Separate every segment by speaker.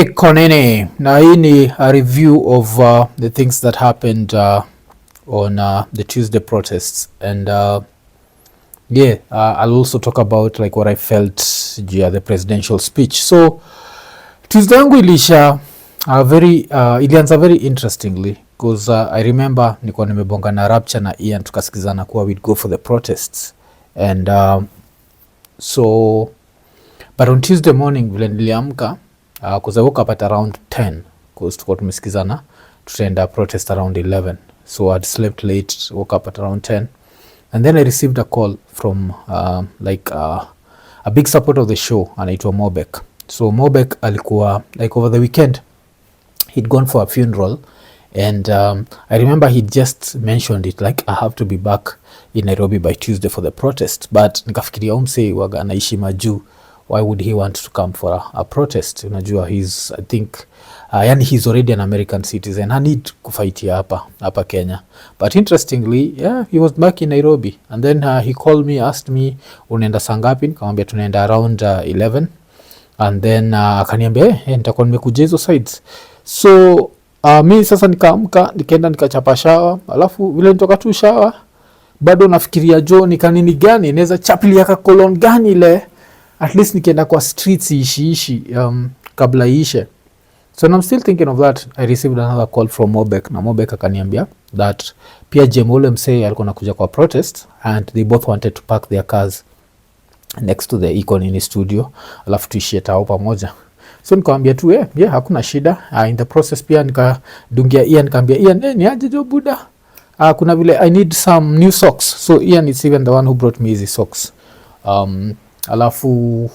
Speaker 1: IKONINI. Na hii ni a review of the things that happened on the Tuesday protests, and I'll also talk about like what I felt juu the presidential speech. So Tuesday yangu ilisha ilianza very interestingly because I remember nilikuwa nimebonga na Rapture na Ian tukasikizana kuwa we'd go for the protests, and but on Tuesday morning vile niliamka because I woke up at around 10 because tulikuwa tumesikizana tutaenda protest around 11, so I'd slept late, woke up at around 10, and then I received a call from a big support of the show anaitwa Mobek. So Mobek alikuwa like over the weekend he'd gone for a funeral, and I remember he just mentioned it like I have to be back in Nairobi by Tuesday for the protest, but nikafikiria umse waga anaishi majuu, why would he want to come for a protest? Unajua he's I think yani he's already an American citizen, I need kufaitia hapa Kenya. But interestingly, he was back in Nairobi, and then he called me, asked me unaenda saa ngapi, nikamwambia tunaenda around 11, and then akaniambia nitakuwa nimekuja hizo sides. So mi sasa nikaamka nikaenda nikachapa shower, alafu vile nitoka tu shower bado nafikiria ni kanini gani inaweza chapilia ka colon gani ile at least nikienda kwa streets ishi kabla ishe. So I'm still thinking of that. I received another call from Mobek, na Mobek akaniambia that pia Jemole msee alikuwa nakuja kwa protest, and they both wanted to park their cars next to the IKONINI studio alafu tuishie tao pamoja. So nikamwambia tu hakuna shida. In the process pia nikadungia Ian, nikamwambia Ian ni aje jo buda, kuna vile I need some new socks. So Ian is even the one who brought me easy socks. Alafu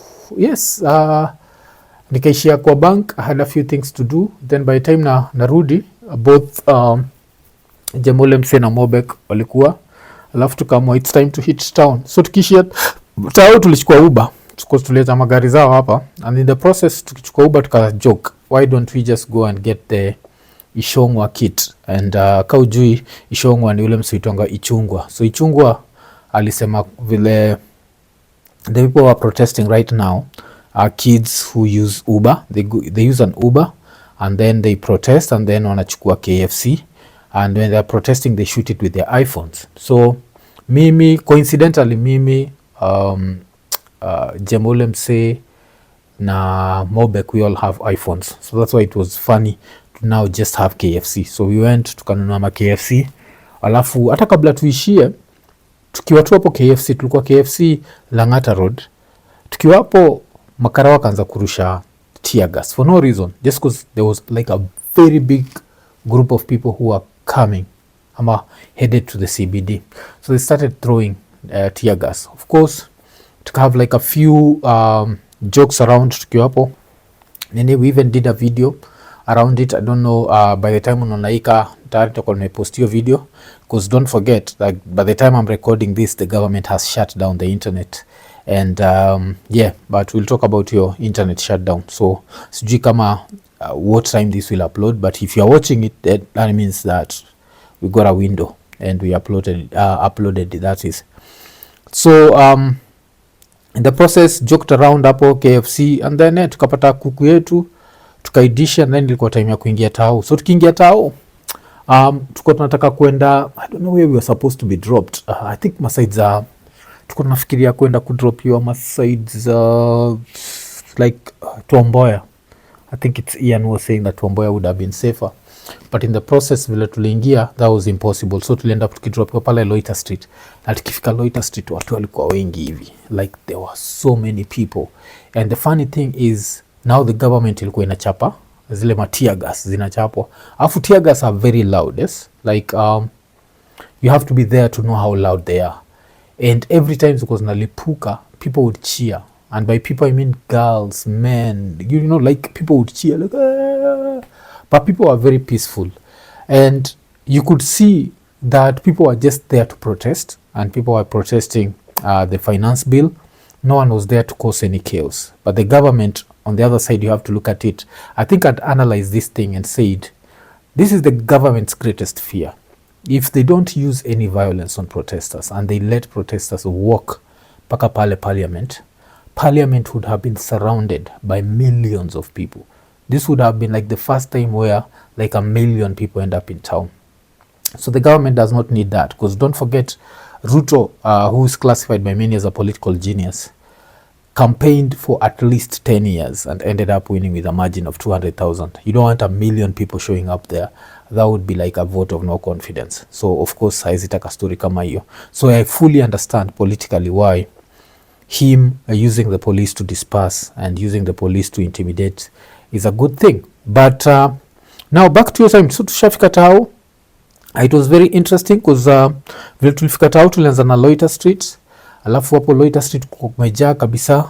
Speaker 1: nikaishia kwa bank. I had a few things to do, then by the time narudi both Jemole mse na Mobek walikuwa, alafu tukaamua it's time to hit town. So tukishia tao tulichukua Uber because tuleta magari zao hapa, and in the process tukichukua Uber tukajoke, why don't we just go and get the Ishongwa kit, and kaujui Ishongwa ni ule msuitonga Ichungwa. So Ichungwa alisema vile the people who are protesting right now are kids who use Uber. They use an Uber and then they protest, and then wanachukua KFC, and when they're protesting they shoot it with their iPhones. So coincidentally Jemole mse na Mobek, we all have iPhones, so that's why it was funny to now just have KFC. So we went tukanunua ma KFC, alafu hata kabla tuishie tukiwa tu hapo KFC, tulikuwa KFC Langata Road, tukiwa hapo makara wakaanza kurusha tear gas for no reason, just because there was like a very big group of people who were coming ama headed to the CBD. So they started throwing tear gas. Of course to have like a few jokes around tukiwa hapo Nini. We even did a video around it. I don't know by the time unaonaika tayari tutakuwa nimepost hiyo video, because don't forget that by the time I'm recording this the government has shut down the internet, and but we'll talk about your internet shutdown. So sijui kama what time this will upload, but if you're watching it that means that we got a window and we uploaded it, that is. So in the process joked around hapo KFC, and then tukapata kuku yetu tukaidisha, and then ilikuwa time ya kuingia tao. So tukiingia tao tuko tunataka kwenda, I don't know where we were supposed to be dropped. I think masides tuko tunafikiria kwenda kudrop you masides like Tuomboya. I think it's Ian was saying that Tuomboya would have been safer, but in the process vile tuliingia that was impossible. So tulienda tukidrop pale Loiter Street, na tukifika Loiter Street watu walikuwa wengi hivi, like there were so many people. And the funny thing is now the government ilikuwa inachapa zile tear gas zinachapwa, afu tear gas are very loud, yes, like you have to be there to know how loud they are, and every time because nalipuka people would cheer, and by people I mean girls, men, you know, like people would cheer like but people are very peaceful, and you could see that people were just there to protest, and people were protesting the finance bill. No one was there to cause any chaos, but the government on the other side, you have to look at it. I think I'd analyze this thing and said, this is the government's greatest fear. If they don't use any violence on protesters and they let protesters walk paka pale parliament would have been surrounded by millions of people. this would have been like the first time where like 1 million people end up in town. So the government does not need that, because don't forget, Ruto, who is classified by many as a political genius, campaigned for at least 10 years and ended up winning with a margin of 200,000. You don't want 1 million people showing up there. That would be like a vote of no confidence. So of course haizitaka story kama hiyo. So I fully understand politically why him using the police to disperse and using the police to intimidate is a good thing. But now back to your time. So tushafika Tao. It was very interesting because vile tulifika Tao tulianza na Loiter Street, alafu hapo Loiter Street kumejaa kabisa,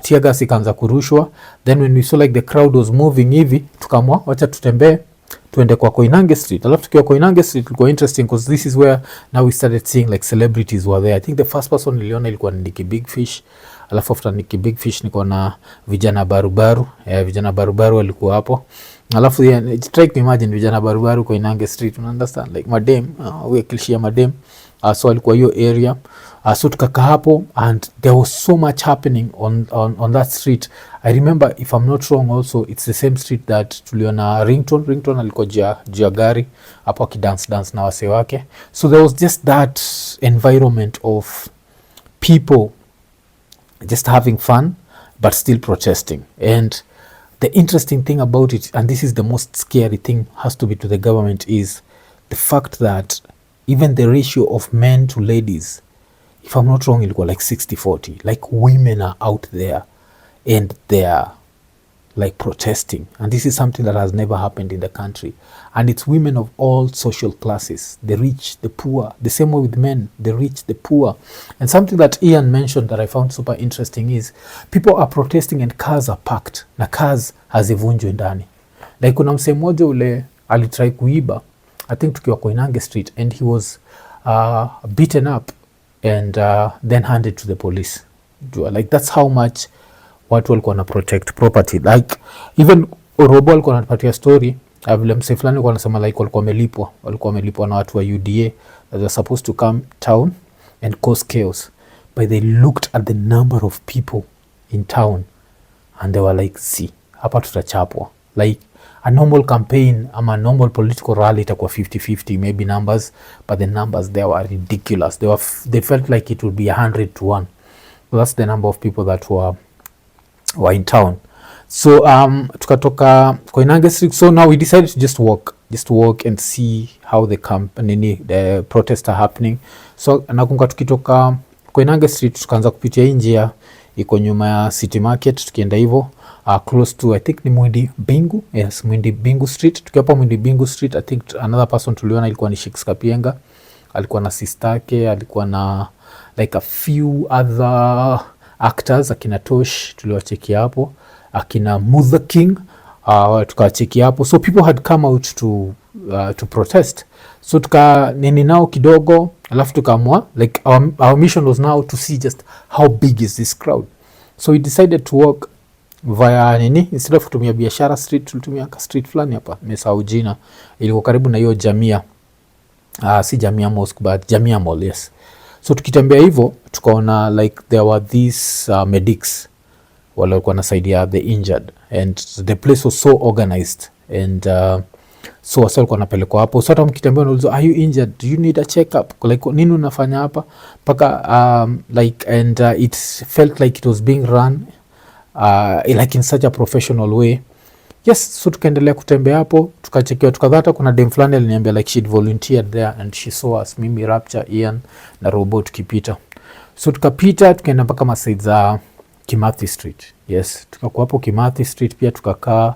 Speaker 1: tear gas ikaanza kurushwa. Then when we saw like the crowd was moving hivi, tukamwa wacha tutembee tuende kwa Koinange Street. Alafu tukiwa Koinange Street ilikuwa interesting because this is where now we started seeing like celebrities were there. I think the first person niliona ilikuwa Niki Big Fish. Alafu after Niki Big Fish niko na vijana barubaru. Vijana barubaru walikuwa hapo. Alafu try to imagine vijana barubaru Koinange Street, you understand, like madem, we kilishia madem. So alikuwa hiyo area. So tukaka hapo and there was so much happening on that street. I remember, if I'm not wrong, also it's the same street that tuliona Ringtone alikuwa jia gari hapo akidance na wase wake. So there was just that environment of people just having fun but still protesting. And the interesting thing about it, and this is the most scary thing, has to be to the government, is the fact that even the ratio of men to ladies, if I'm not wrong, ilikuwa like 60-40. Like women are out there and they are like protesting. And this is something that has never happened in the country. And it's women of all social classes, the rich, the poor, the same way with men, the rich, the poor. And something that Ian mentioned that I found super interesting is people are protesting and cars are parked. Na cars hazivunjwi ndani. Like kuna msee mmoja ule alitry kuiba, I think tukiwa Koinange Street, and he was beaten up and then handed to the police. Like that's how much watu walikuwa na protect property. Like even Robo alikuwa anapatia story vile msee fulani alikuwa anasema like walikuwa wamelipwa na watu wa UDA that were supposed to come town and cause chaos, but they looked at the number of people in town and they were like, see, hapa tutachapwa. Like a normal campaign ama a normal political rally itakuwa 50-50 maybe numbers, but the numbers there were ridiculous. They felt like it would be 100-1. So that's the number of people that were in town. So tukatoka Koinange Street. So now we decided to just walk and see how the protests are happening. So nakumbuka tukitoka Koinange Street tukaanza kupitia njia iko nyuma ya City Market, tukienda hivyo close to, I think ni Mwindi Bingu. Yes, Mwindi Bingu Street. Tukiwa Mwindi Bingu Street, I think another person tuliona ilikuwa ni Shix Kapienga. Alikuwa na sister, alikuwa na like a few other actors, akina Tosh tuliwachekia hapo, akina Mutha King tukawachekia hapo. So people had come out to protest. So tuka nini nao kidogo, alafu tukaamua like our mission was now to see just how big is this crowd. So we decided to walk via nini, instead of kutumia Biashara Street tulitumia street fulani hapa, nimesahau jina, ilikuwa karibu na hiyo Jamia, si Jamia Mosque but Jamia Mall, yes. So tukitembea hivyo tukaona like there were these medics wale walikuwa nasaidia the injured, and the place was so organized, and so wasa walikuwa napelekwa hapo. So hata mkitembea unauliza, are you injured, do you need a check up, like nini unafanya hapa paka like, and it felt like it was being run like in such a professional way. Yes, so tukaendelea kutembea hapo, tukachekiwa, tukadhata kuna dem fulani aliniambia like she'd volunteered there and she saw us, mimi, Rapture, Ian na Robo tukipita. So tukapita tukaenda mpaka maside za Kimathi Street. Yes, tukakuwa hapo Kimathi Street pia tukakaa,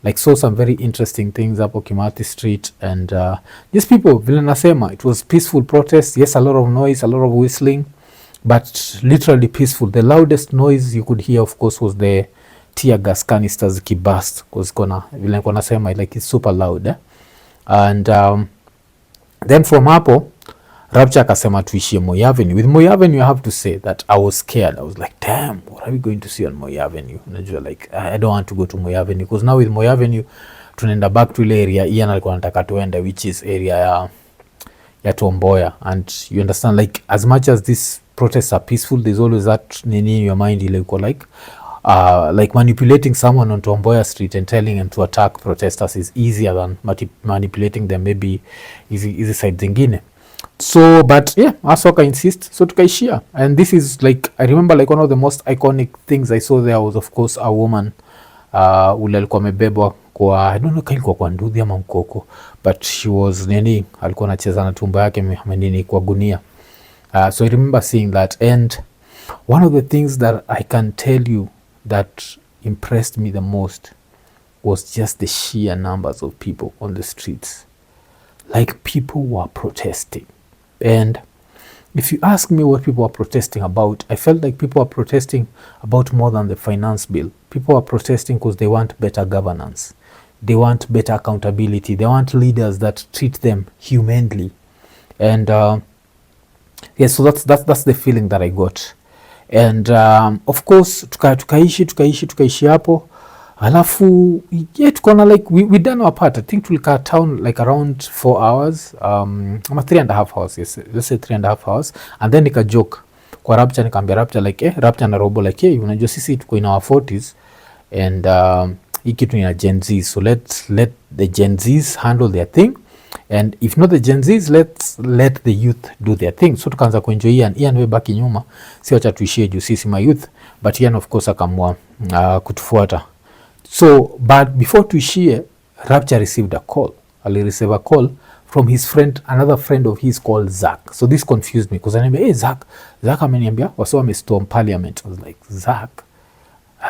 Speaker 1: like saw some very interesting things hapo Kimathi Street, and these people, vile nasema, it was peaceful protest. Yes, a lot of noise, a lot of whistling, but literally peaceful. The loudest noise you could hear, of course, was the tear gas canisters kibust, because vile nilikuwa nasema like it's super loud, and then from hapo Rapture akasema tuishie Moi Avenue. With Moi Avenue, I have to say that I was scared. I was like, damn, what are we going to see on Moi Avenue? Unajua like I don't want to go to Moi Avenue, because now with Moi Avenue tunaenda back to ile area Ian alikuwa anataka tuende, which is area ya Tomboya. And you understand, like as much as these protests are peaceful, there's always that nini in your mind ile uko like like manipulating someone on Tom Mboya Street and telling them to attack protesters is easier than manipulating them maybe hizi side zingine. So but yeah, Asoka insist, so tukaishia. And this is like, I remember like one of the most iconic things I saw there was of course a woman ule alikuwa amebebwa kwa, I don't know kama ilikuwa kwa nduthi ama mkoko, but she was nini, alikuwa anacheza na tumbo yake nini kwa gunia. So I remember seeing that, and one of the things that I can tell you that impressed me the most was just the sheer numbers of people on the streets. Like, people were protesting. And if you ask me what people were protesting about, I felt like people were protesting about more than the finance bill. People were protesting because they want better governance. They want better accountability. They want leaders that treat them humanely. And yeah, so that's the feeling that I got. And of course tukaishi hapo, alafu yeah, tukaona like we done our part. I think tulikaa town like around 4 hours, ama 3.5 hours, yes, let's say 3.5 hours. And then nika joke kwa Rapture, nikaambia Rapture like Rapture na Robo like unajua sisi tuko in our 40s and hii kitu ni Gen Z, so let the Gen Zs handle their thing, and if not the Gen Zs, let the youth do their thing. So tukaanza kuenjoy Ian we baki nyuma, si wacha tuishie juu sisi my youth, but Ian of course akamua kutufuata. So but before tuishie, Rapture received a call. Ali receive a call from his friend, another friend of his called Zach. So this confused me because I named, hey Zach ameniambia wasi wamestorm parliament. I was like, Zach?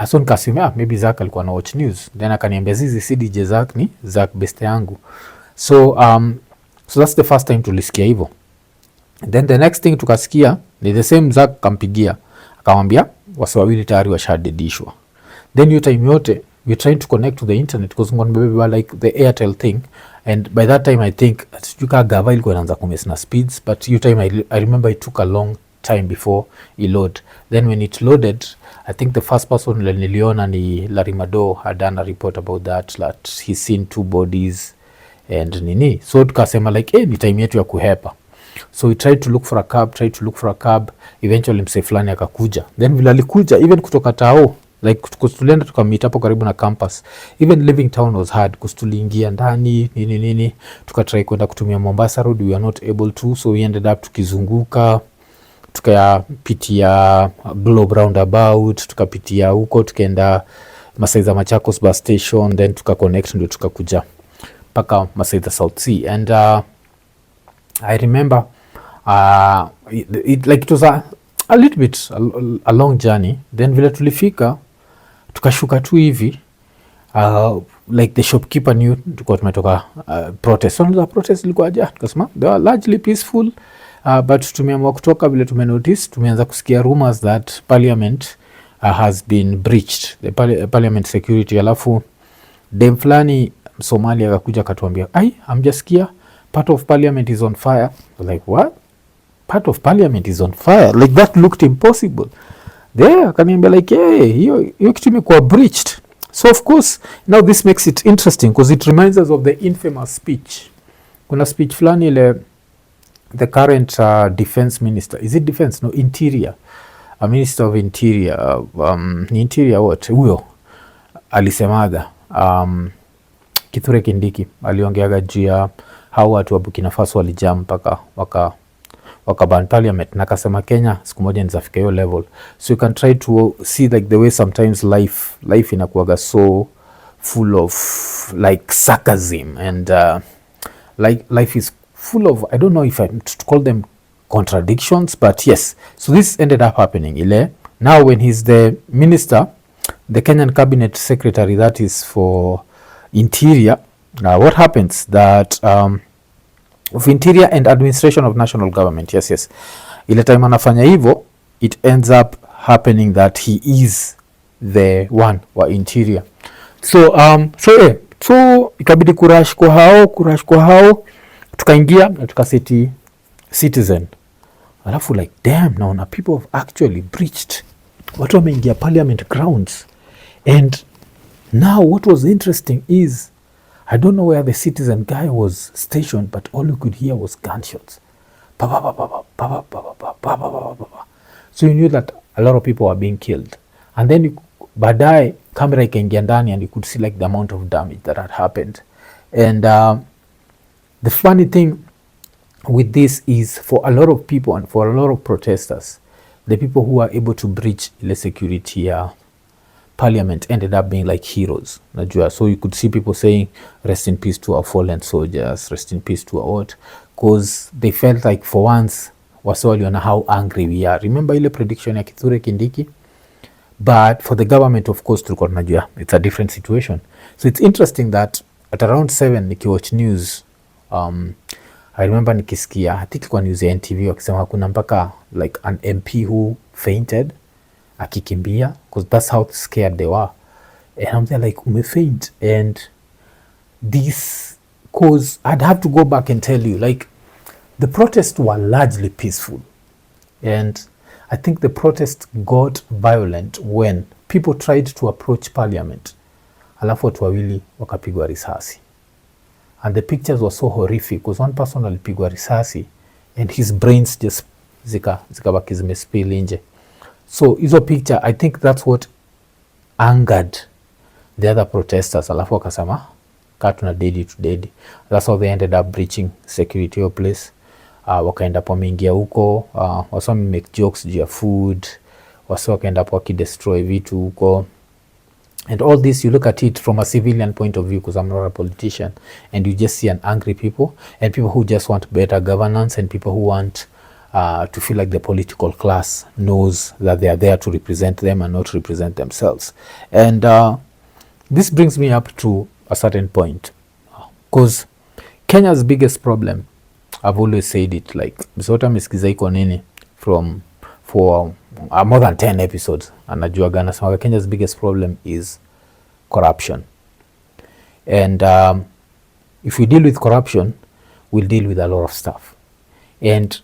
Speaker 1: So nikasema maybe Zach alikuwa na watch news. Then akaniambia zizi si DJ Zach, ni Zach beste yangu. So so that's the first time tulisikia hivyo. Then the next thing tukasikia ni the same Zach kampigia akamwambia wasi wawili tayari washadedishwa. Then hiyo time yote we're trying to connect to the internet because ngone like the Airtel thing, and by that time I think tuka gava ilikuwa inaanza kumesna speeds, but hiyo time I remember it took a long time before it load. Then when it loaded, I think the first person niliona ni Larimado had done a report about that he's seen 2 bodies and nini. So tukasema like ni time yetu ya kuhepa. So we tried to look for a cab, eventually mse fulani akakuja. Then vile alikuja even kutoka Tao, like tulienda tukamit hapo karibu na campus. Even living town was hard because tuliingia ndani nini tukatry kwenda kutumia Mombasa Road, we were not able to, so we ended up tukizunguka, tukapitia Globe roundabout, tukapitia huko, tukaenda Masaiza Machakos bus station, then tukaconnect ndio tukakuja paka Masaiza South Sea. And I remember it was a little bit a long journey. Then vile tulifika tukashuka tu hivi, like the shopkeeper knew tulikuwa tumetoka protest. So the protest ilikuwa aje, tukasema they were largely peaceful, but tumeamua kutoka vile tumenotice, tumeanza kusikia rumors that parliament has been breached, the parliament security. Alafu dem fulani Somalia akakuja akatuambia hamjasikia part of parliament is on fire. Like, what? Part of parliament is on fire? Like, that looked impossible. There akaniambia like hiyo kitu imekuwa breached. So of course now this makes it interesting because it reminds us of the infamous speech. Kuna speech fulani ile the current defense minister, is it defense? No, interior, a minister of interior, ni interior what huyo alisemaga, Kithure Kindiki aliongeaga juu ya hao watu wa Burkina Faso walijam mpaka wakaban parliament, na akasema Kenya siku moja nizafika hiyo level. So you can try to see like the way sometimes life inakuwaga so full of like sarcasm and like life is full of, I don't know if I to call them contradictions, but yes. So this ended up happening ile. Now when he's the minister, the Kenyan cabinet secretary that is for interior, what happens that of interior and administration of national government, yes, ile time anafanya hivyo, it ends up happening that he is the one wa interior. So ikabidi kurash kwa hao tukaingia na tukaseti Citizen, alafu like damn, naona people have actually breached, watu wameingia parliament grounds. And now what was interesting is I don't know where the Citizen guy was stationed, but all you could hear was gunshots. So you knew that a lot of people were being killed. And then Baadaye kamera ikaingia ndani and you could see like the amount of damage that had happened. And the funny thing with this is for a lot of people and for a lot of protesters, the people who are able to breach the security parliament ended up being like heroes, najua. So you could see people saying rest in peace to our fallen soldiers, rest in peace to our what, because they felt like for once wase waliona how angry we are. Remember ile prediction ya Kithure Kindiki? But for the government, of course, tulikuwa tunajua it's a different situation. So it's interesting that at around 7 nikiwatch news, I remember nikisikia, I think kwa news ya NTV wakisema kuna mpaka like an MP who fainted akikimbia, because that's how scared they were. And I'm there like, umefaint. And this, cause I'd have to go back and tell you, like, the protests were largely peaceful. And I think the protest got violent when people tried to approach parliament, alafu watu wawili wakapigwa risasi. And the pictures were so horrific because one person alipigwa risasi and his brains just zikabaki zimespill nje. So hizo picture, I think that's what angered the other protesters, alafu wakasema katuna dedi to dedi. That's how they ended up breaching security of place. Wakaenda po wameingia huko, wasa make jokes juu ya food, wasa wakaenda po wakidestroy vitu huko. And all this, you look at it from a civilian point of view, because I'm not a politician, and you just see an angry people and people who just want better governance and people who want to feel like the political class knows that they are there to represent them and not represent themselves. And this brings me up to a certain point, because Kenya's biggest problem, I've always said it, like Msota mesikiza IKONINI for more than 10 episodes, anajua gana sema Kenya's biggest problem is corruption. And if we deal with corruption, we'll deal with a lot of stuff. And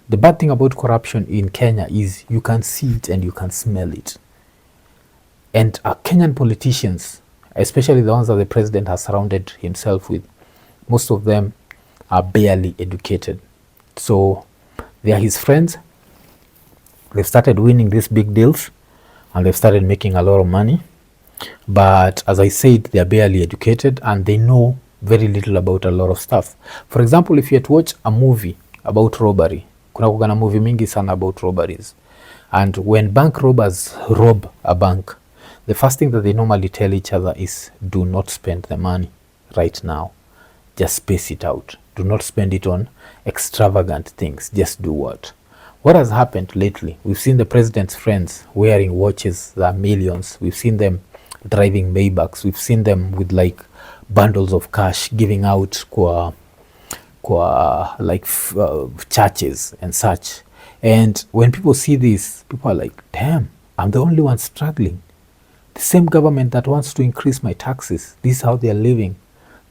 Speaker 1: the bad thing about corruption in Kenya is you can see it and you can smell it. And Kenyan politicians, especially the ones that the president has surrounded himself with, most of them are barely educated. So they are his friends. They've started winning these big deals and they've started making a lot of money. But as I said, they are barely educated and they know very little about a lot of stuff. For example, if you had to watch a movie about robbery, kuna kugana movie mingi sana about robberies. And when bank robbers rob a bank, the first thing that they normally tell each other is, do not spend the money right now. Just space it out. Do not spend it on extravagant things. Just do what? What has happened lately? We've seen the president's friends wearing watches that are millions. We've seen them driving Maybachs. We've seen them with like bundles of cash giving out kwa churches and such. And when people see this, people are like, damn, I'm the only one struggling. The same government that wants to increase my taxes, this is how they're living.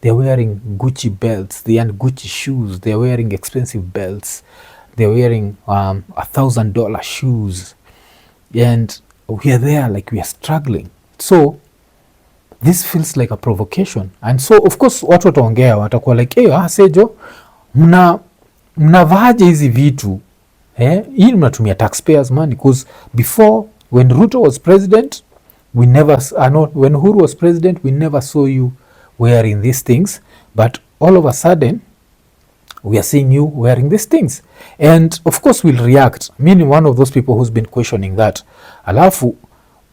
Speaker 1: They're wearing Gucci belts, they and Gucci shoes, they're wearing expensive belts, they're wearing $1,000 shoes, and we are there like we are struggling. So this feels like a provocation. And so of course watu wataongea watakuwa like, sejo mnavaaje hizi vitu hii mnatumia taxpayers money, because before when Ruto was president we never when Uhuru was president we never saw you wearing these things, but all of a sudden we are seeing you wearing these things. And of course we'll react. Meaning one of those people who's been questioning that. Alafu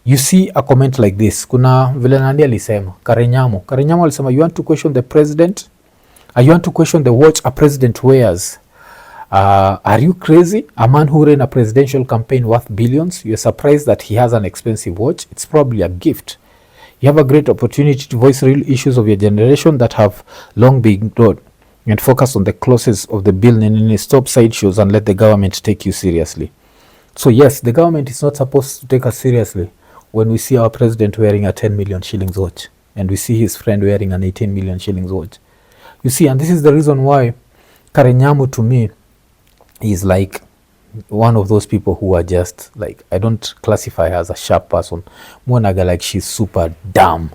Speaker 1: you see a comment like this. Kuna vile nani alisema Karenyamo alisema, you want to question the president, you want to question the watch a president wears. Are you crazy? A man who ran a presidential campaign worth billions, you're surprised that he has an expensive watch? It's probably a gift. You have a great opportunity to voice real issues of your generation that have long been ignored and focus on the clauses of the bill. Nini, stop sideshows and let the government take you seriously. So yes, the government is not supposed to take us seriously when we see our president wearing a 10 million shillings watch and we see his friend wearing an 18 million shillings watch. You see, and this is the reason why Karenyamu to me is like one of those people who are just like, I don't classify her as a sharp person. Mwonaga like she's super dumb.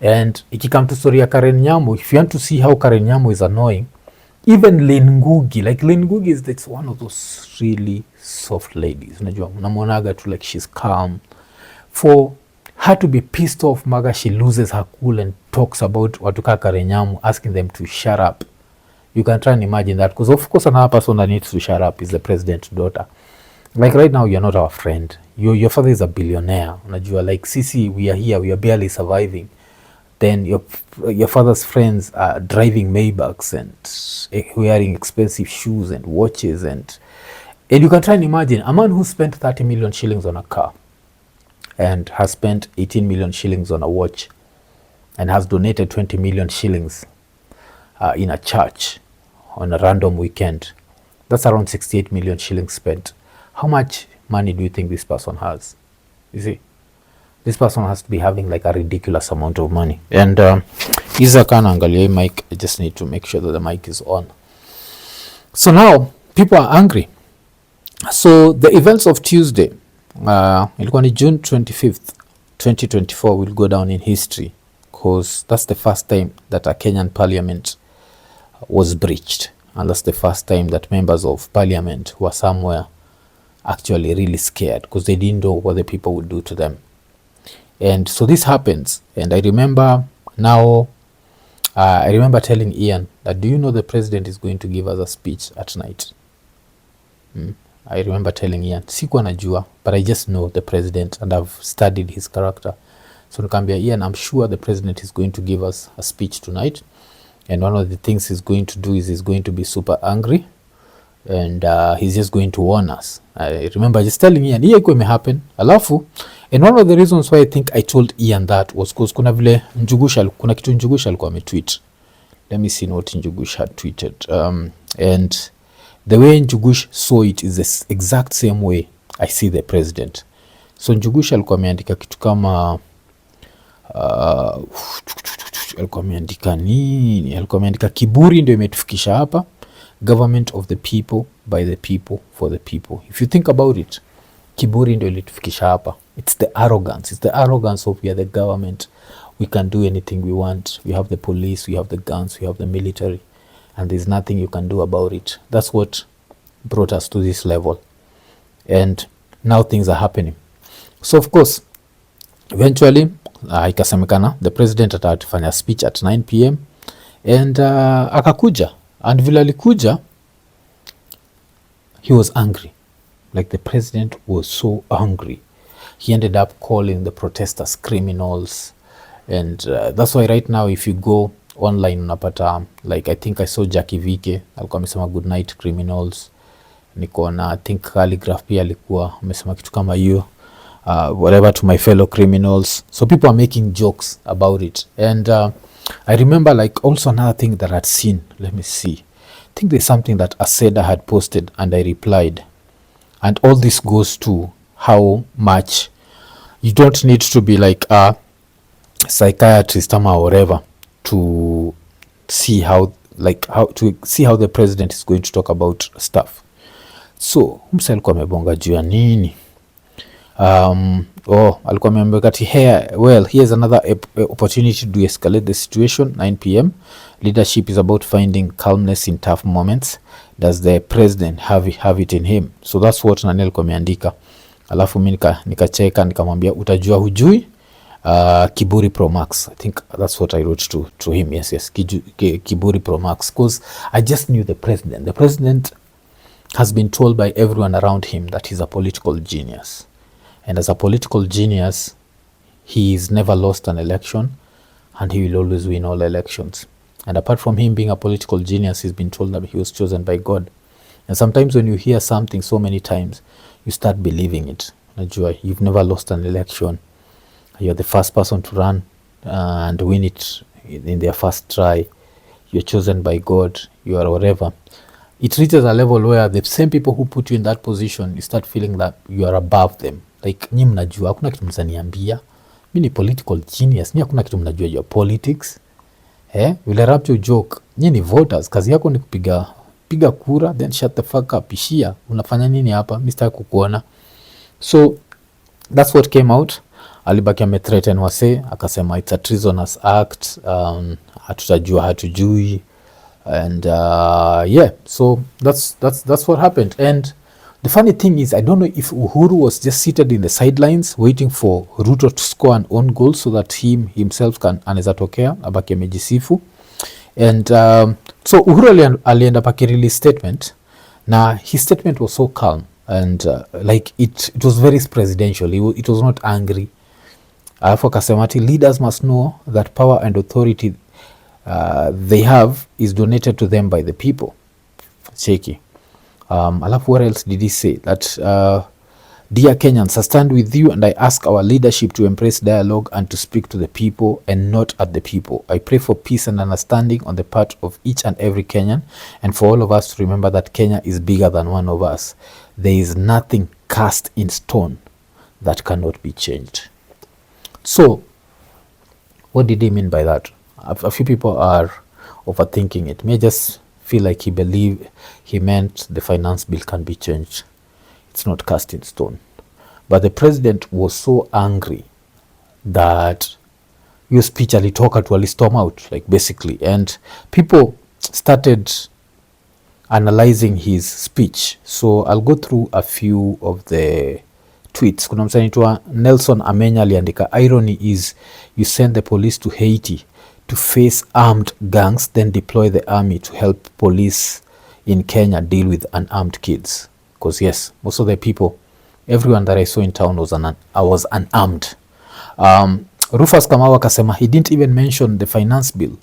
Speaker 1: And ikikam to story ya Karenyamu, if you want to see how Karenyamu is annoying, even Lynn Ngugi, like Lynn Ngugi is like one of those really soft ladies. Unajua, unamwonaga tu like she's calm. For had to be pissed off maga she loses her cool and talks about watuka Karenyamu, asking them to shut up. You can try and imagine that, because of course another person that needs to shut up is the president's daughter. Like right now, you're not our friend. Your father is a billionaire. Unajua, like sisi, we are here, we are barely surviving. Then your father's friends are driving Maybachs and wearing expensive shoes and watches, and you can try and imagine a man who spent 30 million shillings on a car and has spent 18 million shillings on a watch and has donated 20 million shillings in a church on a random weekend. That's around 68 million shillings spent. How much money do you think this person has? You see, this person has to be having like a ridiculous amount of money. And Isa kana angalia mic, I just need to make sure that the mic is on. So now people are angry. So the events of Tuesday, ilikuwa ni June 25th, 2024 will go down in history, because that's the first time that a Kenyan parliament was breached, and that's the first time that members of parliament were somewhere actually really scared, because they didn't know what the people would do to them. And so this happens, and I remember telling Ian that, do you know the president is going to give us a speech at night? I remember telling Ian, sikuwa najua, but I just know the president and I've studied his character. So nikambia Ian, I'm sure the president is going to give us a speech tonight, and one of the things he's going to do is he's going to be super angry, and he's just going to warn us. I remember just telling Ian, hiyo iko imehappen. Alafu, and one of the reasons why I think I told Ian that was because kuna kitu Njugusha alikuwa ametweet. Let me see what Njugush had tweeted. And the way Njugush saw it is the exact same way I see the president. So Njugush alikuwa ameandika kitu kama alikuwa ameandika nini? Alikuwa ameandika kiburi ndio imetufikisha hapa. Government of the people, by the people, for the people. If you think about it, kiburi ndio ilitufikisha hapa. It's the arrogance. It's the arrogance of we are the government. We can do anything we want. We have the police, we have the guns, we have the military, and there's nothing you can do about it. That's what brought us to this level. And now things are happening. So of course, eventually, ikasemekana the president atatufanya speech at 9 p.m. and akakuja. And vile alikuja, he was angry. Like the president was so angry. He ended up calling the protesters criminals. And that's why right now if you go online unapata, like I think I saw Jackie Vike alikuwa amesema good night criminals. Niko na I think Calligraph pia alikuwa amesema kitu kama hiyo, whatever to my fellow criminals. So people are making jokes about it. And I remember like also another thing that I'd seen, let me see, I think there's something that Aseda had posted and I replied. And all this goes to how much you don't need to be like a psychiatrist or whatever to see how the president is going to talk about stuff. So msa alikuwa amebonga juu ya nini? Alikuwa ameambia kati here's another opportunity to escalate the situation. 9 p.m. Leadership is about finding calmness in tough moments. Does the president have it in him? So that's what Nani alikuwa ameandika. Alafu mimi nikacheka nikamwambia utajua hujui. Kiburi Pro Max. I think that's what I wrote to him. Yes. Kiburi Pro Max. Because I just knew the president. The president has been told by everyone around him that he's a political genius. And as a political genius, he's never lost an election and he will always win all elections. And apart from him being a political genius, he's been told that he was chosen by God. And sometimes when you hear something so many times, you start believing it. Najua, you've never lost an election. You're the first person to run and win it in their first try. You're chosen by God. You are whatever. It reaches a level where the same people who put you in that position, you start feeling that you are above them. Like, nyi mnajua, hakuna kitu msaniambia. Mi ni political genius. Nyi hakuna kitu mnajua your politics. Vile Rapture joke. Nyi ni voters. Kazi yako ni piga kura, then shut the fuck up. Ishia. Unafanya nini hapa? Mi sitaki kukuona. So, that's what came out. Alibaki amethreaten wase. Akasema it's a treasonous act. Hatutajua hatujui. And so that's what happened. And The funny thing is, I don't know if Uhuru was just seated in the sidelines waiting for Ruto to score an own goal so that himself anaweza tokea abaki amejisifu. And so Uhuru alienda paki release statement, na his statement was so calm and like it was very presidential. It was not angry. Alafu akasema ati leaders must know that power and authority they have is donated to them by the people. Cheki. Alafu what else did he say? That dear Kenyans, I stand with you and I ask our leadership to embrace dialogue and to speak to the people and not at the people. I pray for peace and understanding on the part of each and every Kenyan, and for all of us to remember that Kenya is bigger than one of us. There is nothing cast in stone that cannot be changed. So, what did he mean by that? A few people are overthinking it. May just feel like he meant the finance bill can be changed. It's not cast in stone. But the president was so angry that your speech alitoka to alistorm out, like basically. And people started analyzing his speech. So I'll go through a few of the tweets. Kuna msanii Nelson Amenya aliandika, irony is you send the police to Haiti to face armed gangs, then deploy the army to help police in Kenya deal with unarmed kids. Because yes, most of the people, everyone that I saw in town was unarmed. Rufus Kamau akasema he didn't even mention the finance bill.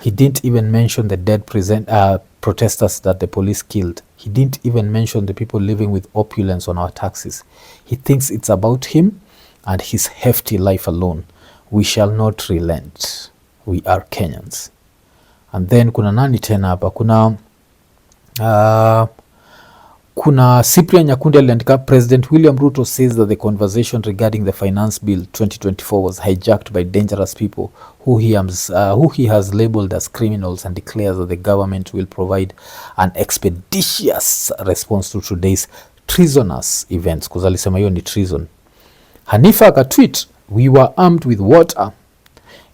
Speaker 1: He didn't even mention the dead protesters that the police killed. He didn't even mention the people living with opulence on our taxes. He thinks it's about him and his hefty life alone. We shall not relent. We are Kenyans. And then kuna nani tena hapa? Kuna Cyprian Nyakundi aliandika, President William Ruto says that the conversation regarding the finance bill 2024 was hijacked by dangerous people who he has labeled as criminals, and declares that the government will provide an expeditious response to today's treasonous events. Because alisema hiyo ni treason. Hanifa akatweet, we were armed with water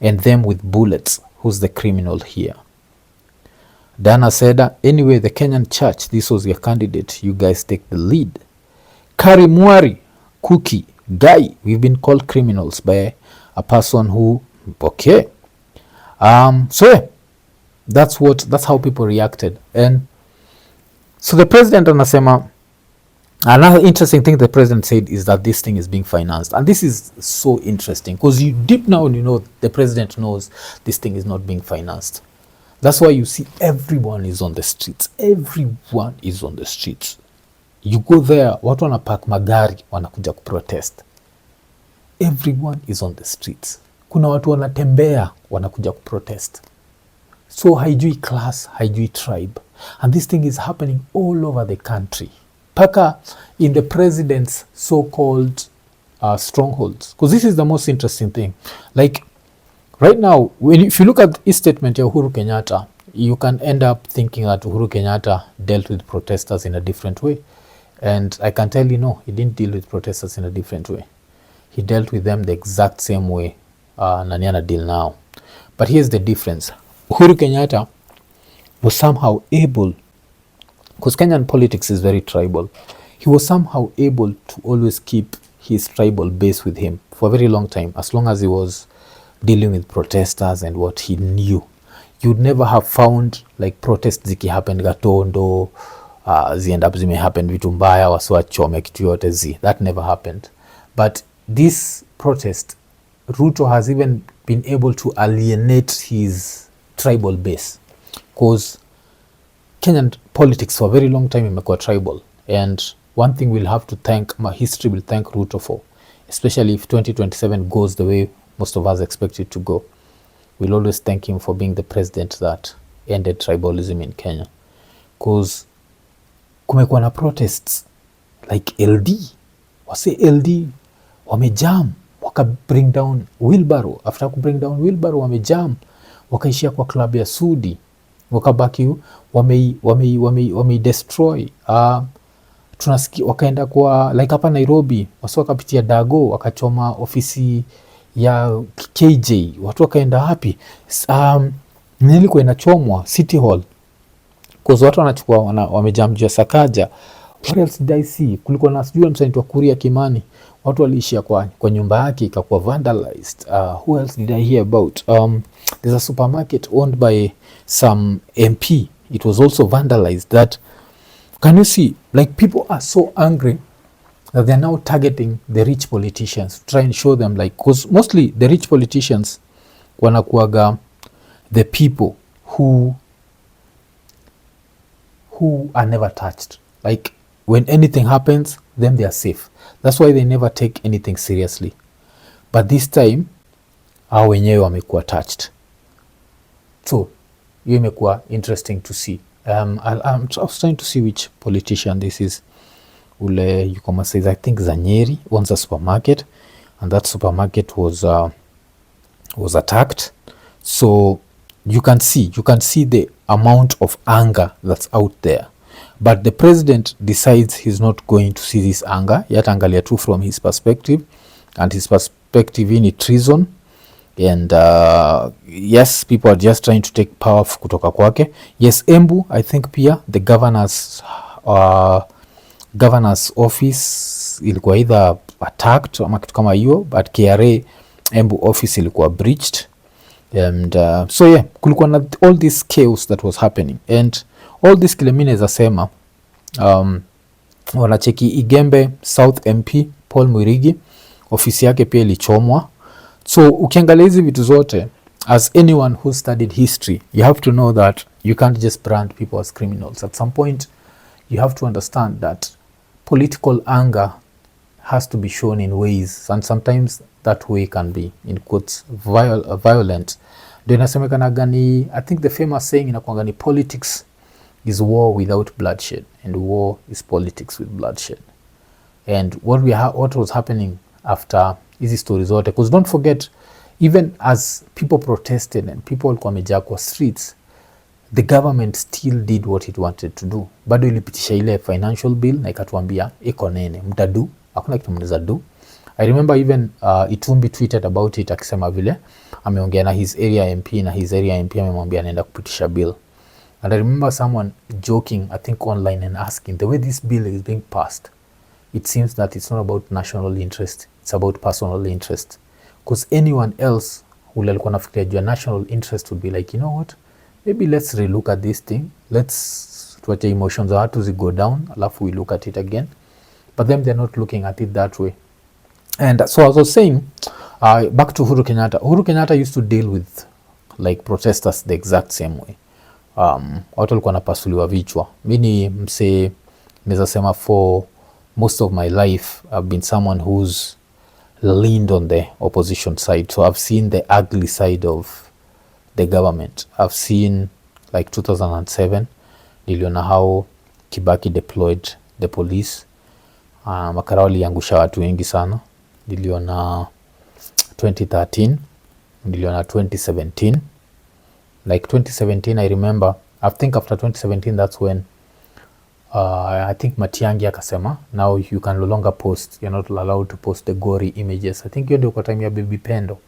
Speaker 1: and them with bullets. Who's the criminal here? Dana said, anyway, the Kenyan church, this was your candidate. You guys take the lead. Kari Mwari, Cookie, Guy, we've been called criminals by a person who, okay. So yeah, that's how people reacted. And so the president anasema, another interesting thing the president said is that this thing is being financed. And this is so interesting because you deep down, you know, the president knows this thing is not being financed. That's why you see everyone is on the streets. Everyone is on the streets. You go there, watu wanapark magari wanakuja kuprotest. Everyone is on the streets. Kuna watu wanatembea wanakuja kuprotest. So haijui class, haijui tribe. And this thing is happening all over the country. Paka in the president's so-called strongholds. Because this is the most interesting thing. Like, right now, if you look at his statement of Uhuru Kenyatta, you can end up thinking that Uhuru Kenyatta dealt with protesters in a different way. And I can tell you, no, he didn't deal with protesters in a different way. He dealt with them the exact same way Naniana deal now. But here's the difference. Uhuru Kenyatta was somehow able, because Kenyan politics is very tribal, he was somehow able to always keep his tribal base with him for a very long time, as long as he was dealing with protesters and what he knew. You'd never have found like protests ziki happen Gatondo, ziend up zime happen vitu mbaya wasiwachome kitu yote zi. That never happened. But this protest, Ruto has even been able to alienate his tribal base. Because Kenyan politics for a very long time imekuwa tribal. And one thing we'll have to thank, history will thank Ruto for, especially if 2027 goes the way most of us expect it to go. We'll always thank him for being the president that ended tribalism in Kenya. Because kumekuwa na protests like LD. Wase LD wamejam, waka bring down wheelbarrow. After ku bring down wheelbarrow wamejam, wakaishia kwa club ya Sudi. Wakabaki wame destroy. Tunasikia wakaenda kwa like hapa Nairobi, wasi wakapitia Dago, wakachoma ofisi ya KJ, watu wakaenda happy. Nilikuwa inachomwa City Hall. Cause watu wanachukua wamejam juu ya Sakaja, What else did I see? Kulikuwa na sijui msanii Kuria Kimani, watu waliishia kwa nyumba yake ikakuwa vandalized. Who else did I hear about? There's a supermarket owned by some MP. It was also vandalized. That, can you see, like, people are so angry that they're now targeting the rich politicians to try and show them, like, because mostly the rich politicians wanakuaga the people who are never touched. Like, when anything happens, then they are safe. That's why they never take anything seriously. But this time, hao wenyewe wamekuwa touched. So, hiyo imekuwa interesting to see. I was trying to see which politician this is. Ule Yukoma says, I think Zanyeri owns a supermarket, and that supermarket was attacked. So you can see the amount of anger that's out there. But the president decides he's not going to see this anger. Yatangalia tu from his perspective, and his perspective in treason. And yes, people are just trying to take power kutoka kwake. Yes, Embu, I think pia the governor's office ilikuwa either attacked ama kitu kama hiyo, but KRA Embu office ilikuwa breached. And so yeah, kulikuwa na all this chaos that was happening, and all this kilemine za sema wanacheki Igembe South MP Paul Mwirigi ofisi yake pia ilichomwa. So ukiangalia hizi vitu zote, as anyone who studied history, you have to know that you can't just brand people as criminals. At some point you have to understand that political anger has to be shown in ways, and sometimes that way can be, in quotes, violent. Ndio inasemekana gani, I think the famous saying inakuanga ni politics is war without bloodshed, and war is politics with bloodshed. And what was happening after hizi stories zote, because don't forget, even as people protested and people walikuwa wamejaa kwa streets, the government still did what it wanted to do. Bado ilipitisha ile financial bill na ikatuambia iko nene, mtadu, hakuna kitu mnaweza do. I remember even Itumbi tweeted about it akisema vile ameongea na his area MP, na his area MP amemwambia anaenda kupitisha bill. And I remember someone joking, I think online, and asking, the way this bill is being passed, it seems that it's not about national interest, it's about personal interest. Because anyone else ule alikuwa nafikiria juu ya national interest would be like, you know what, maybe let's relook at this thing, let's tuache emotions za watu zi go down, alafu we look at it again. But them, they're not looking at it that way. And so as I was saying, back to Uhuru Kenyatta. Uhuru Kenyatta used to deal with like protesters the exact same way. Watu walikuwa napasuliwa vichwa. Mimi mse naweza sema for most of my life I've been someone who's leaned on the opposition side. So I've seen the ugly side of the government. I've seen like 2007, niliona how Kibaki deployed the police. Makarao waliangusha watu wengi sana. Niliona 2013, niliona 2017. Like 2017, I remember, I think after 2017, that's when I think Matiang'i akasema, now you can no longer post, you're not allowed to post the gory images. I think hiyo ndio kwa time ya Baby Pendo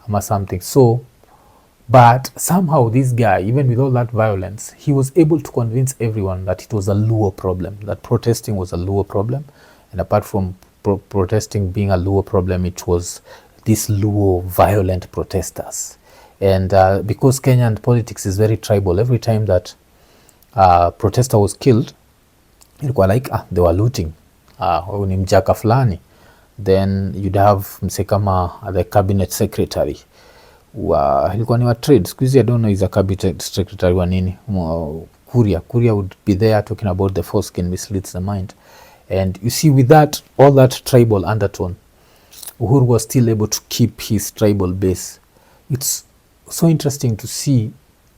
Speaker 1: ama something. So, but somehow this guy, even with all that violence, he was able to convince everyone that it was a Luo problem, that protesting was a Luo problem. And apart from protesting being a Luo problem, it was these Luo violent protesters. And because Kenyan politics is very tribal, every time that protester was killed, ilikuwa like, they were looting. Ni mjaka fulani. Then you'd have mse kama the cabinet secretary. Ilikuwa ni wa trade. Squeezy, I don't know, is a cabinet secretary wa nini. Kuria would be there talking about the foreskin misleads the mind. And you see, with that, all that tribal undertone, Uhuru was still able to keep his tribal base. It's so interesting to see.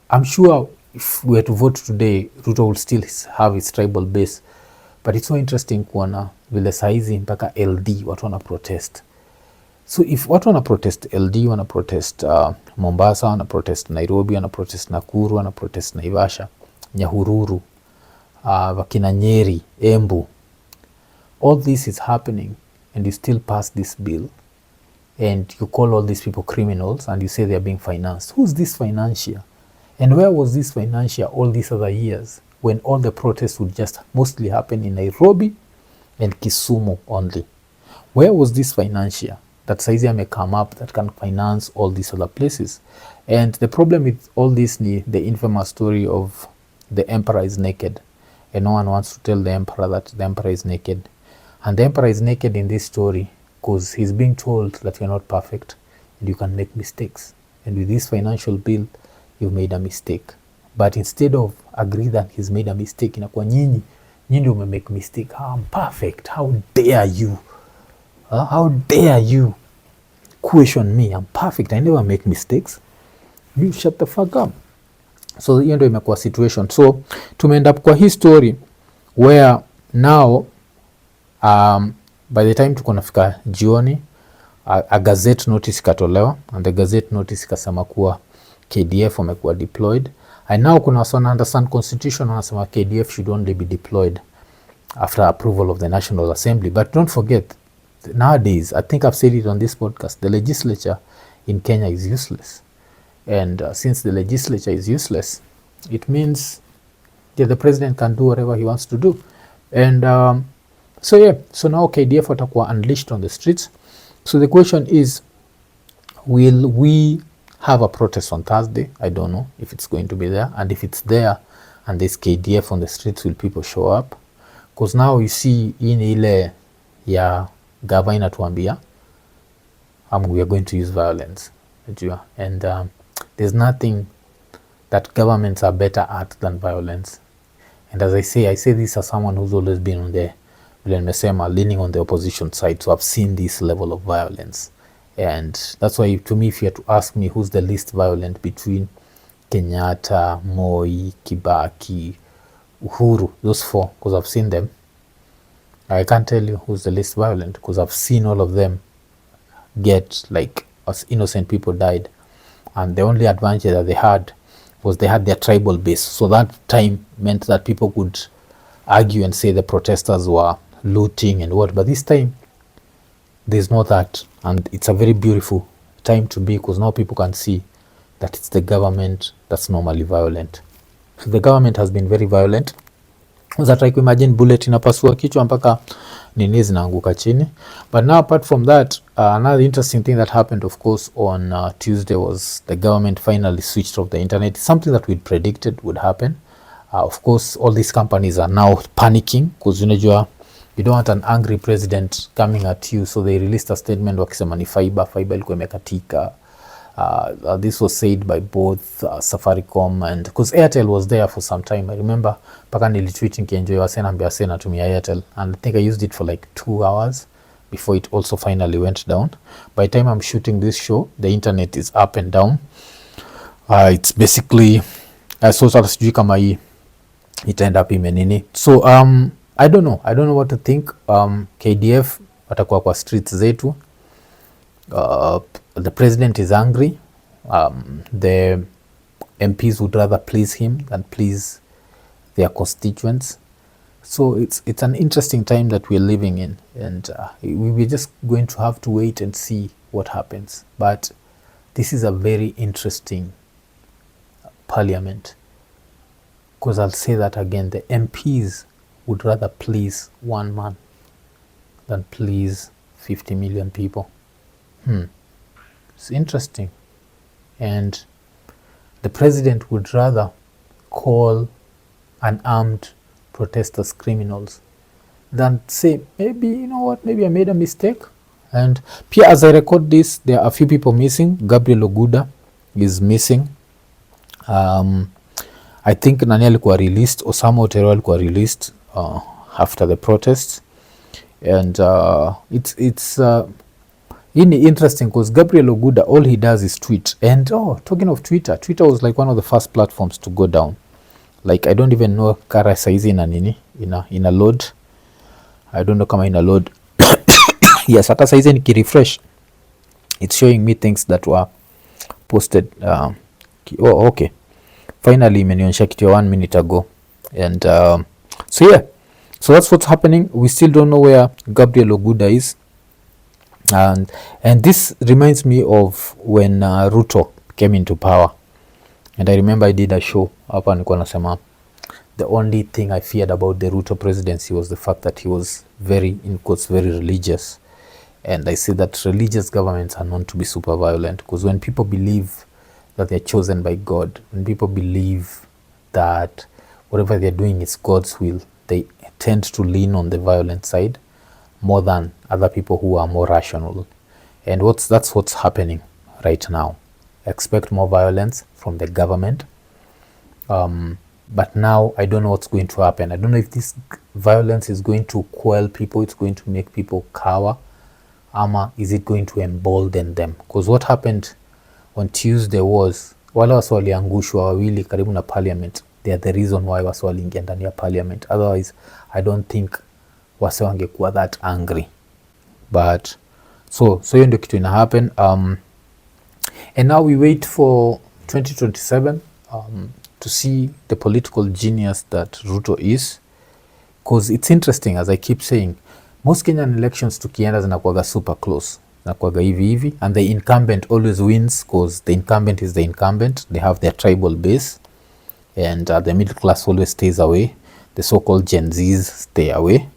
Speaker 1: I'm sure if we were to vote today, Ruto will still have his tribal base. But it's so interesting kuona vile saizi mpaka LD watu wana protest. So if watu wana protest LD, wana protest Mombasa, wana protest Nairobi, wana protest Nakuru, wana protest Naivasha, Nyahururu, wakina Nyeri, Embu, all this is happening, and you still pass this bill, and you call all these people criminals, and you say they are being financed. Who's this financier? And where was this financier all these other years when all the protests would just mostly happen in Nairobi and Kisumu only. Where was this financier that saizi may come up that can finance all these other places? And the problem with all this ni the infamous story of the emperor is naked, and no one wants to tell the emperor that the emperor is naked. And the emperor is naked in this story because he's being told that you're not perfect and you can make mistakes. And with this financial bill, you've made a mistake. But instead of agree that he's made a mistake, inakuwa nyinyi ndio make mistake. I'm perfect. How dare you? How dare you question me? I'm perfect. I never make mistakes. You shut the fuck up. So hiyo ndio imekuwa situation. So tumeend up kwa hii story where now by the time tuko nafika jioni a gazette notice ikatolewa, and the gazette notice ikasema kuwa KDF wamekuwa deployed. And now kuna wasa understand constitution wanasema KDF should only be deployed after approval of the National Assembly. But don't forget, nowadays, I think I've said it on this podcast, the legislature in Kenya is useless. And since the legislature is useless, it means that the president can do whatever he wants to do. And so now KDF watakuwa unleashed on the streets. So the question is, will we have a protest on Thursday? I don't know if it's going to be there. And if it's there and there's KDF on the streets, will people show up? Because now you see in ile ya gava inatuambia we are going to use violence. And there's nothing that governments are better at than violence. And as I say this as someone who's always been on the leaning on the opposition side, so I've seen this level of violence. And that's why, to me, if you had to ask me who's the least violent between Kenyatta, Moi, Kibaki, Uhuru, those four, because I've seen them, I can't tell you who's the least violent, because I've seen all of them get, like, as innocent people died. And the only advantage that they had was they had their tribal base. So that time meant that people could argue and say the protesters were looting and what. But this time, there's not that. And it's a very beautiful time to be, because now people can see that it's the government that's normally violent. So the government has been very violent. That like imagine bullet inapasua kichwa mpaka nini zinaanguka chini. But now apart from that, another interesting thing that happened, of course, on Tuesday was the government finally switched off the internet. Something that we'd predicted would happen. Of course, all these companies are now panicking because you don't want an angry president coming at you. So they released a statement wakisema ni fiber ilikuwa imekatika. This was said by both Safaricom and because Airtel was there for some time. I remember paka nilitweet nikienjoy wasena ambia sena tumia Airtel, and I think I used it for like 2 hours before it also finally went down. By the time I'm shooting this show, the internet is up and down. It's basically so sasa sijui kama hii itaenda up imenini. So I don't know what to think. KDF watakuwa kwa streets zetu. The president is angry. The MPs would rather please him than please their constituents. So it's an interesting time that we're living in, and we're just going to have to wait and see what happens. But this is a very interesting parliament, because I'll say that again, the MPs would rather please one man than please 50 million people. It's interesting. And the president would rather call unarmed protesters criminals than say, maybe, you know what, maybe I made a mistake. And pia as I record this, there are a few people missing. Gabriel Oguda is missing. I think nani alikuwa released, Osama Otero alikuwa released after the protests. And it's interesting because Gabriel Oguda, all he does is tweet. And talking of Twitter was like one of the first platforms to go down. Like I don't even know kara saizi ina nini ina load. I don't know kama ina load. Yes, hata saizi nikirefresh it's showing me things that were posted. Okay, finally imenionyesha kitu 1 minute ago. And so that's what's happening. We still don't know where Gabriel Oguda is. And this reminds me of when Ruto came into power. And I remember I did a show hapa nilikuwa nasema The only thing I feared about the Ruto presidency was the fact that he was very, in quotes, very religious. And I say that religious governments are known to be super violent, because when people believe that they're chosen by God, when people believe that whatever they're doing is God's will, they tend to lean on the violent side more than other people who are more rational. And that's what's happening right now. Expect more violence from the government. But now I don't know what's going to happen. I don't know if this violence is going to quell people, it's going to make people cower, ama is it going to embolden them? Because what happened on Tuesday was wale wasi waliangushwa wawili karibu na parliament, they are the reason why wasi waliingia ndani ya parliament. Otherwise I don't think wasi wangekuwa that angry. But so hiyo ndio kitu ina happen. And now we wait for 2027 to see the political genius that Ruto is, because it's interesting, as I keep saying, most Kenyan elections tukienda zinakuwaga super close, zinakuwaga hivi and the incumbent always wins, because the incumbent is the incumbent. They have their tribal base, and the middle class always stays away. The so-called Gen Zs stay away,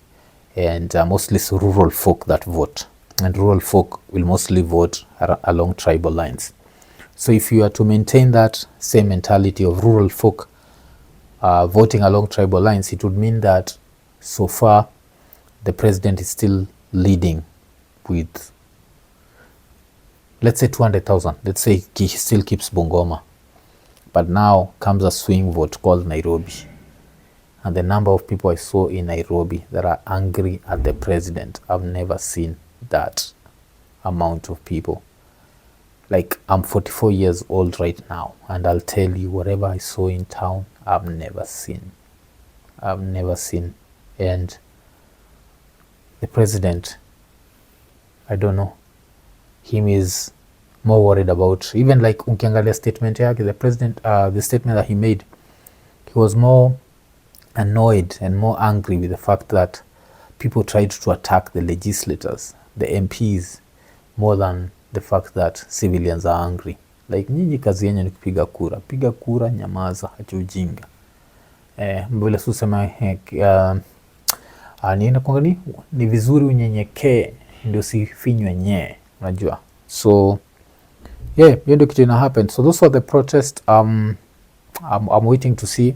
Speaker 1: and mostly it's rural folk that vote, and rural folk will mostly vote along tribal lines. So if you are to maintain that same mentality of rural folk voting along tribal lines, it would mean that so far the president is still leading with, let's say 200,000. Let's say he still keeps Bungoma. But now comes a swing vote called Nairobi. And the number of people I saw in Nairobi that are angry at the president, I've never seen that amount of people. Like, I'm 44 years old right now, and I'll tell you, whatever I saw in town, I've never seen. And the president, I don't know, him is more worried about, even like ukiangalia statement yake, the president, the statement that he made, he was more annoyed and more angry with the fact that people tried to attack the legislators, the MPs, more than the fact that civilians are angry. Like, nyinyi kazi yenye ni kupiga kura, piga kura, nyamaza, acha ujinga. Mbele susema ni vizuri unyenyekee ndio sifinywe nye, unajua. So yeah, hiyo ndio kitu ina happen. So those were the protests. I'm waiting to see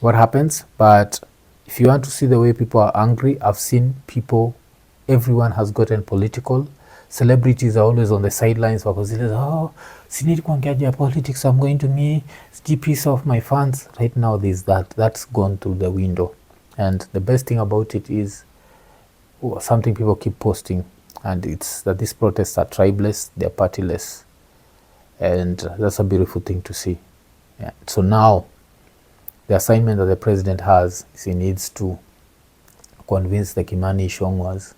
Speaker 1: what happens, but if you want to see the way people are angry, I've seen people, everyone has gotten political. Celebrities are always on the sidelines because they say, oh, sinidi kuangalia ya politics, I'm going to me piece of my funds. Right now there's that's gone through the window. And the best thing about it is something people keep posting, and it's that these protests are tribeless, they're partyless, and that's a beautiful thing to see. Yeah. So now the assignment that the president has is he needs to convince the Kimani Ichung'was,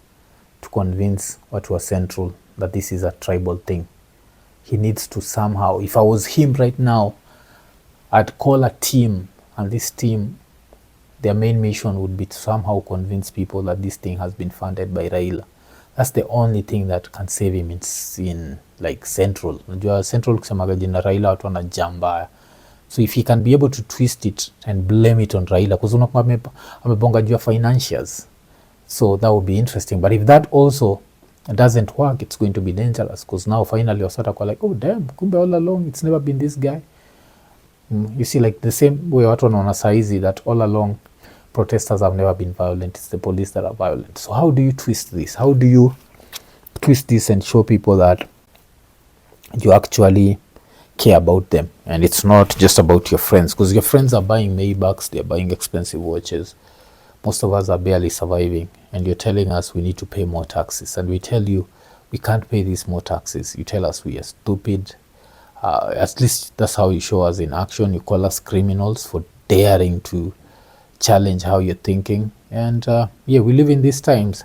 Speaker 1: to convince what was central, that this is a tribal thing. He needs to somehow, if I was him right now, I'd call a team, and this team, their main mission would be to somehow convince people that this thing has been funded by Raila. That's the only thing that can save him in like central. Unajua central kusemaga jina Raila watu wanajamba. So if he can be able to twist it and blame it on Raila, because unakuwa amebonga juu ya financials. So that would be interesting. But if that also doesn't work, it's going to be dangerous, because now finally wasata kwa like, oh damn, kumbe all along it's never been this guy. You see, like the same way watu wanaona saizi that all along protesters have never been violent, it's the police that are violent. So how do you twist this? How do you twist this and show people that you actually care about them, and it's not just about your friends? Because your friends are buying Maybachs, they're buying expensive watches. Most of us are barely surviving, and you're telling us we need to pay more taxes, and we tell you we can't pay these more taxes. You tell us we are stupid. At least that's how you show us in action. You call us criminals for daring to challenge how you're thinking. And yeah, we live in these times.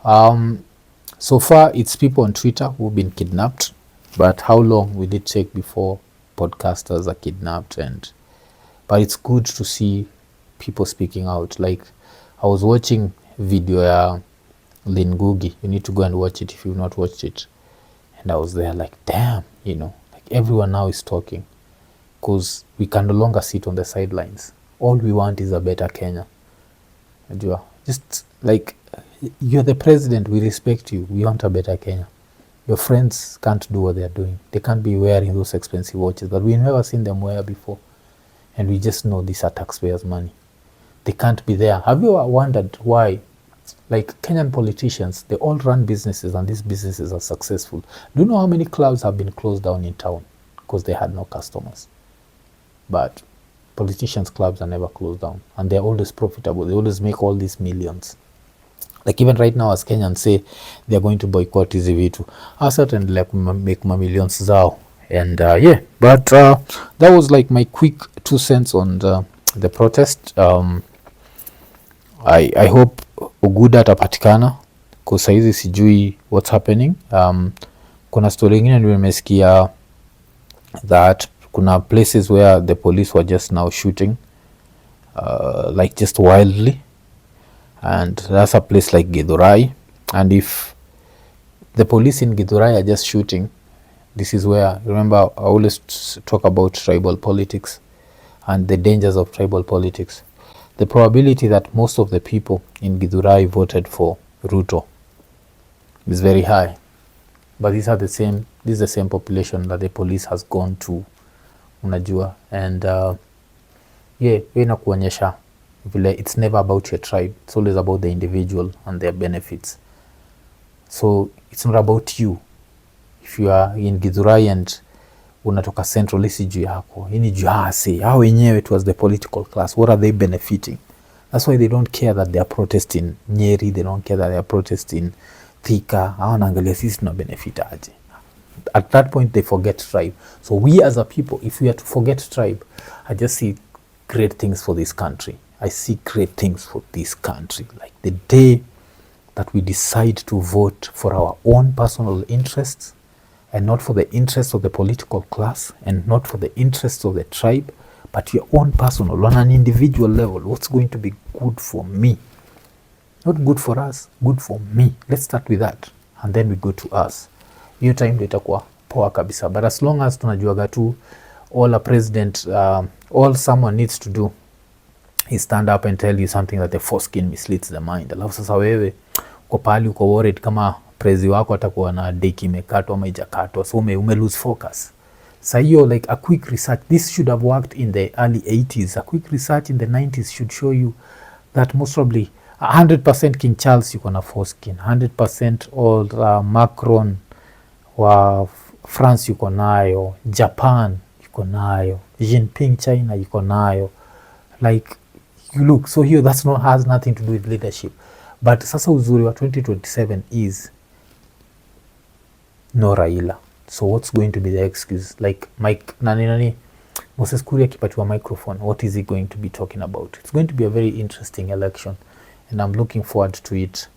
Speaker 1: So far it's people on Twitter who've been kidnapped, but how long will it take before podcasters are kidnapped? But it's good to see people speaking out. Like, I was watching video ya Lin Ngugi. You need to go and watch it if you've not watched it. And I was there like, damn, you know, like everyone now is talking, because we can no longer sit on the sidelines. all we want is a better Kenya. Najua, just like you're the president, we respect you, we want a better Kenya. Your friends can't do what they're doing. They can't be wearing those expensive watches, but we've never seen them wear before. And we just know these are taxpayers' money. They can't be there. Have you ever wondered why, like Kenyan politicians, they all run businesses and these businesses are successful? Do you know how many clubs have been closed down in town because they had no customers? But politicians' clubs are never closed down and they're always profitable. They always make all these millions. Like even right now, as Kenyans say they're going to boycott hizi vitu, certainly like make millions zao. And yeah, but that was like my quick 2 cents on the protest. I hope Oguda atapatikana cause saizi sijui what's happening. Kuna story ingine nimesikia that kuna places where the police were just now shooting like just wildly, and that's a place like Githurai. And if the police in Githurai are just shooting, this is where, remember, I always talk about tribal politics and the dangers of tribal politics. The probability that most of the people in Githurai voted for Ruto is very high, but this is the same population that the police has gone to, unajua. And yeah, inakuonyesha vile it's never about your tribe, it's always about the individual and their benefits. So it's not about you. If you are in Githurai and unatoka central, isi juu yako, ini juu hasi hao wenyewe, it was the political class. What are they benefiting? That's why they don't care that they are protesting Nyeri, they don't care that they are protesting Thika. Hao naangalia sisi tuna benefit aje. At that point they forget tribe. So we as a people, if we are to forget tribe, I just see great things for this country. I see great things for this country. Like the day that we decide to vote for our own personal interests and not for the interests of the political class and not for the interests of the tribe, but your own personal, on an individual level, what's going to be good for me? Not good for us, good for me. Let's start with that and then we go to us. Hiyo time ndio itakuwa poa kabisa. But as long as tunajuaga tu all a president, all someone needs to do is stand up and tell you something that the foreskin misleads the mind. Alafu sasa wewe uko pahali uko worried kama prezi wako atakuwa na deki imekatwa ama ijakatwa, so ume lose focus. So hiyo like a quick research, this should have worked in the early 80s. A quick research in the 90s should show you that most probably 100% King Charles yuko na foreskin, 100% old Macron wa France yuko nayo, Japan yuko nayo, Jinping China yuko nayo. Like you look, so here that's not, has nothing to do with leadership. But sasa uzuri wa 2027 is no Raila. So what's going to be the excuse? Like Mike nani Moses Kuria akipatiwa microphone, what is he going to be talking about? It's going to be a very interesting election and I'm looking forward to it.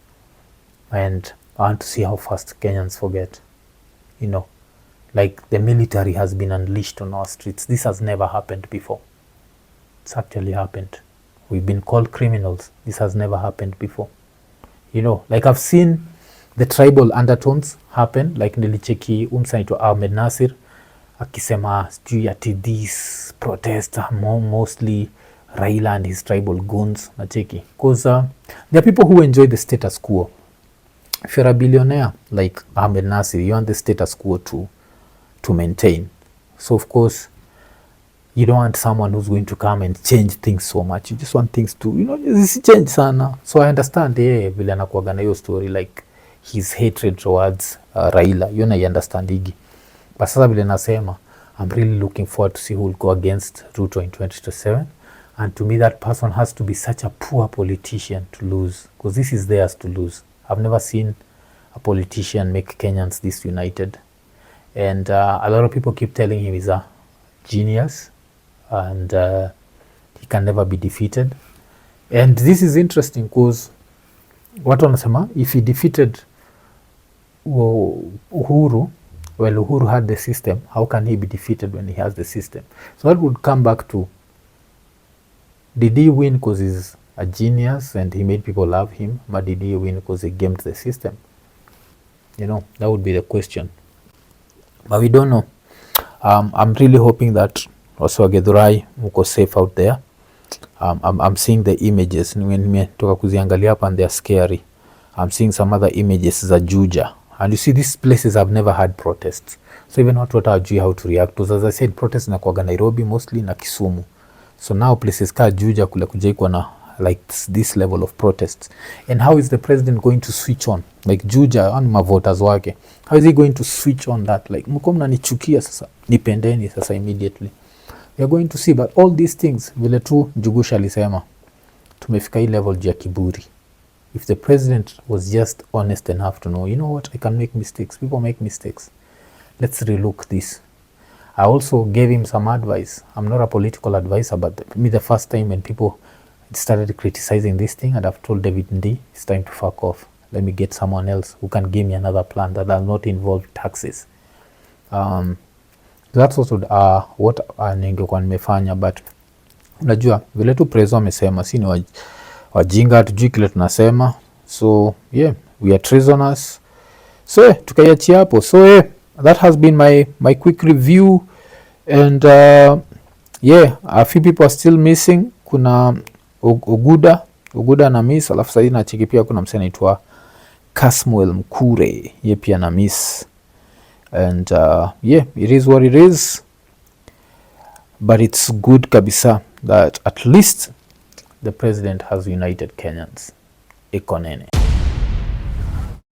Speaker 1: And I want to see how fast Kenyans forget. You know, like the military has been unleashed on our streets. This has never happened before. It's actually happened. We've been called criminals. This has never happened before. You know, like I've seen the tribal undertones happen. Like nilicheki umsaitwa Ahmed Nasir akisema sijui ati these protests are mostly Raila and his tribal goons. Nacheki because there are people who enjoy the status quo. If you're a billionaire like Ahmed Nasir, you want the status quo to maintain. So of course you don't want someone who's going to come and change things so much. You just want things to, you know, change sana. So I understand vile anakuwaga na hiyo story like his hatred towards Raila. You know, I understand higi. But sasa vile nasema, I'm really looking forward to see who will go against Ruto in 2027. And to me, that person has to be such a poor politician to lose, because this is theirs to lose. I've never seen a politician make Kenyans this united. And a lot of people keep telling him he's a genius and he can never be defeated. And this is interesting because what wanasema, if he defeated Uhuru, well, Uhuru had the system, how can he be defeated when he has the system? So that would come back to, did he win because he's a genius and he made people love him, but did he win because he gamed the system? You know, that would be the question. But we don't know. I'm really hoping that also Githurai muko safe out there. I'm seeing the images nimetoka kuziangalia hapa and they are scary. I'm seeing some other images za Juja, and you see these places have never had protests, so even watu watajui how to react. As I said, protests inakuwaga Nairobi mostly na Kisumu, so now places ka Juja kule kujaikuwa na like this level of protests. And how is the president going to switch on like Juja on mavoters wake? How is he going to switch on that? Like mko mnanichukia sasa, nipendeni sasa immediately. We are going to see, but all these things vile tu Njugusha alisema tumefika hii level ya kiburi. If the president was just honest enough to know, you know what, I can make mistakes, people make mistakes, let's relook this. I also gave him some advice. I'm not a political advisor, but me the first time when people started criticizing this thing, and I've told David Ndi, it's time to fuck off. Let me get someone else who can give me another plan that will not involve taxes. That's also what ningekuwa nimefanya, but unajua vile tu prezo amesema, si ni wajinga, tujui kile tunasema. So yeah, we are treasoners. So tukaiachia hapo. So yeah, that has been my quick review, and yeah, a few people are still missing. Kuna Uguda na miss, alafu sasa nachiki pia kuna msanii anaitwa Kasmuel Mkure, ye pia na miss. And yeah, it is what it is, but it's good kabisa that at least the president has united Kenyans. IKONINI.